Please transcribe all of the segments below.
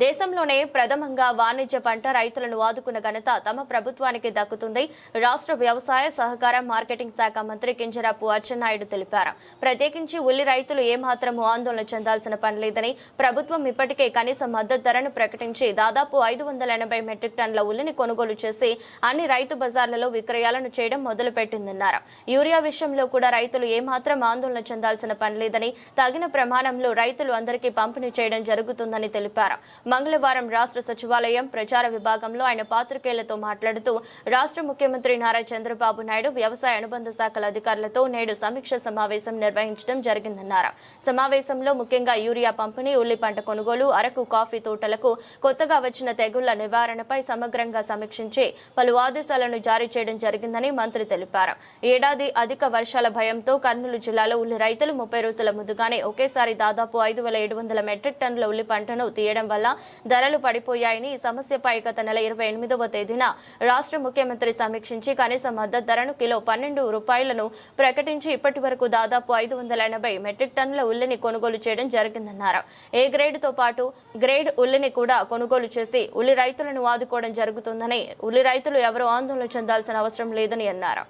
దేశంలోనే ప్రథమంగా వాణిజ్య పంట రైతులను ఆదుకున్న ఘనత తమ ప్రభుత్వానికి దక్కుతుంది. రాష్ట్ర వ్యవసాయ సహకార మార్కెటింగ్ శాఖ మంత్రి కింజరాపు అచ్చెన్నాయుడు తెలిపారు. ప్రత్యేకించి ఉల్లి రైతులు ఏమాత్రమూ ఆందోళన చెందాల్సిన పనిలేదని, ప్రభుత్వం ఇప్పటికే కనీస మద్దతు ధరను ప్రకటించి దాదాపు 580 మెట్రిక్ టన్నుల ఉల్లిని కొనుగోలు చేసి అన్ని రైతు బజార్లలో విక్రయాలను చేయడం మొదలుపెట్టిందన్నారు. యూరియా విషయంలో కూడా రైతులు ఏమాత్రం ఆందోళన చెందాల్సిన పనిలేదని, తగిన ప్రమాణంలో రైతులు అందరికీ పంపిణీ చేయడం జరుగుతుందని తెలిపారు. మంగళవారం రాష్ట్ర సచివాలయం ప్రచార విభాగంలో ఆయన పాత్రికేయులతో మాట్లాడుతూ రాష్ట్ర ముఖ్యమంత్రి నారా చంద్రబాబు నాయుడు వ్యవసాయ అనుబంధ శాఖల అధికారులతో నేడు సమీక్ష సమావేశం నిర్వహించడం జరిగిందన్నారు. సమావేశంలో ముఖ్యంగా యూరియా పంపిణీ, ఉల్లి పంట కొనుగోలు, అరకు కాఫీ తోటలకు కొత్తగా వచ్చిన తెగుళ్ల నివారణపై సమగ్రంగా సమీక్షించి పలు ఆదేశాలను జారీ చేయడం జరిగిందని మంత్రి తెలిపారు. ఏడాది అధిక వర్షాల భయంతో కర్నూలు జిల్లాలో ఉల్లి రైతులు 30 రోజుల ముందుగానే ఒకేసారి దాదాపు 5,700 మెట్రిక్ టన్నుల ఉల్లి పంటను తీయడం వల్ల ధరలు పడిపోయాయని, ఈ సమస్యపై గత నెల 28వ తేదీన రాష్ట్ర ముఖ్యమంత్రి సమీక్షించి కనీస మద్దతు ధరను కిలో 12 రూపాయలను ప్రకటించి ఇప్పటి వరకు దాదాపు 580 మెట్రిక్ టన్నుల ఉల్లిని కొనుగోలు చేయడం జరిగిందన్నారు. ఏ గ్రేడ్తో పాటు గ్రేడ్ ఉల్లిని కూడా కొనుగోలు చేసి ఉల్లి రైతులను ఆదుకోవడం జరుగుతుందని, ఉల్లి రైతులు ఎవరూ ఆందోళన చెందాల్సిన అవసరం లేదని అన్నారు.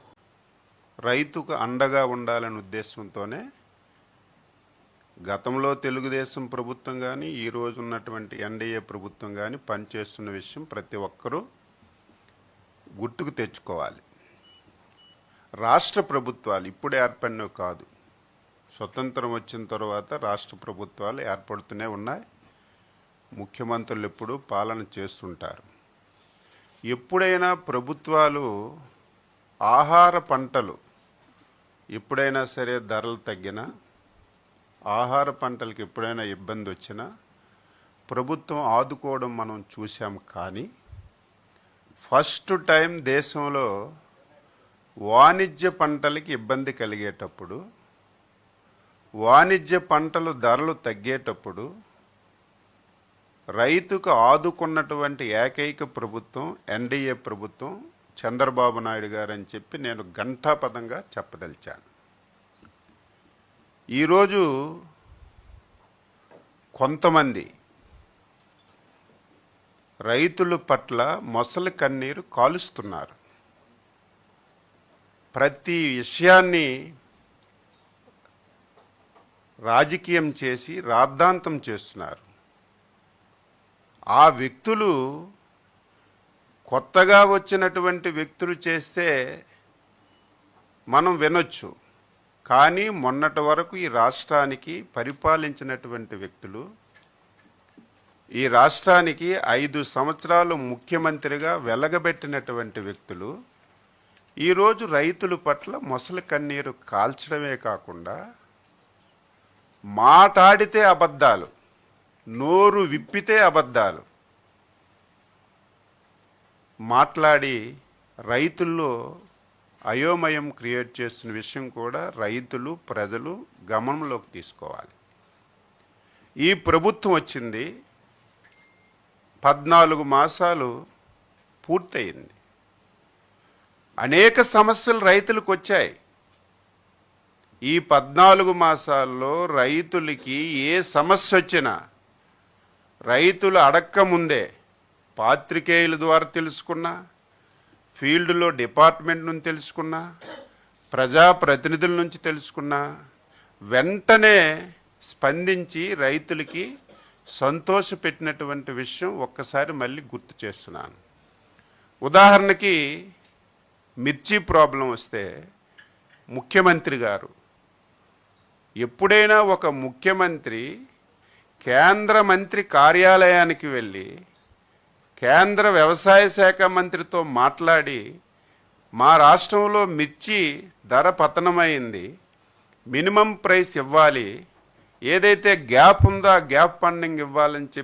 రైతుకు అండగా ఉండాలనే ఉద్దేశంతోనే గతంలో తెలుగుదేశం ప్రభుత్వం కానీ, ఈ రోజు ఉన్నటువంటి ఎన్డీఏ ప్రభుత్వం కానీ పనిచేస్తున్న విషయం ప్రతి ఒక్కరూ గుర్తుకు తెచ్చుకోవాలి. రాష్ట్ర ప్రభుత్వాలు ఇప్పుడు ఏర్పడినవి కాదు, స్వతంత్రం వచ్చిన తర్వాత రాష్ట్ర ప్రభుత్వాలు ఏర్పడుతూనే ఉన్నాయి. ముఖ్యమంత్రులు ఎప్పుడు పాలన చేస్తుంటారు. ఎప్పుడైనా ప్రభుత్వాలు ఆహార పంటలు ఎప్పుడైనా సరే ధరలు తగ్గినా, ఆహార పంటలకు ఎప్పుడైనా ఇబ్బంది వచ్చినా ప్రభుత్వం ఆదుకోవడం మనం చూసాం. కానీ ఫస్ట్ టైం దేశంలో వాణిజ్య పంటలకి ఇబ్బంది కలిగేటప్పుడు, వాణిజ్య పంటలు ధరలు తగ్గేటప్పుడు రైతుకు ఆదుకున్నటువంటి ఏకైక ప్రభుత్వం ఎన్డీఏ ప్రభుత్వం, చంద్రబాబు నాయుడు గారు అని చెప్పి నేను ఘంటాపథంగా చెప్పదలిచాను. ఈరోజు కొంతమంది రైతుల పట్ల మొసలి కన్నీరు కాలుస్తున్నారు. ప్రతి విషయాన్ని రాజకీయం చేసి రాద్ధాంతం చేస్తున్నారు. ఆ వ్యక్తులు కొత్తగా వచ్చినటువంటి వ్యక్తులు చేస్తే మనం వినొచ్చు. కానీ మొన్నటి వరకు ఈ రాష్ట్రానికి పరిపాలించినటువంటి వ్యక్తులు, ఈ రాష్ట్రానికి 5 సంవత్సరాలు ముఖ్యమంత్రిగా వెలగబెట్టినటువంటి వ్యక్తులు ఈరోజు రైతుల పట్ల మొసలి కన్నీరు కాల్చడమే కాకుండా మాట్లాడితే అబద్ధాలు, నోరు విప్పితే అబద్ధాలు మాట్లాడి రైతుల్లో అయోమయం క్రియేట్ చేస్తున్న విషయం కూడా రైతులు, ప్రజలు గమనంలోకి తీసుకోవాలి. ఈ ప్రభుత్వం వచ్చింది 14 మాసాలు పూర్తయింది. అనేక సమస్యలు రైతులకు వచ్చాయి. ఈ 14 మాసాల్లో రైతులకి ఏ సమస్య వచ్చినా రైతులు అడక్క ముందే పాత్రికేయుల ద్వారా తెలుసుకున్నా, ఫీల్డ్లో డిపార్ట్మెంట్ నుంచి తెలుసుకున్నా, ప్రజాప్రతినిధుల నుంచి తెలుసుకున్నా, వెంటనే స్పందించి రైతులకి సంతోషపెట్టినటువంటి విషయం ఒక్కసారి మళ్ళీ గుర్తు చేస్తున్నాను. ఉదాహరణకి మిర్చి ప్రాబ్లం వస్తే ముఖ్యమంత్రి గారు, ఎప్పుడైనా ఒక ముఖ్యమంత్రి కేంద్ర మంత్రి కార్యాలయానికి వెళ్ళి కేంద్ర వ్యవసాయ శాఖ మంత్రితో మాట్లాడి మా రాష్ట్రంలో మిర్చి ధర పతనమైంది, మినిమం ప్రైస్ ఇవ్వాలి, ఏదైతే గ్యాప్ ఉందో ఆ గ్యాప్ ఫండింగ్ ఇవ్వాలని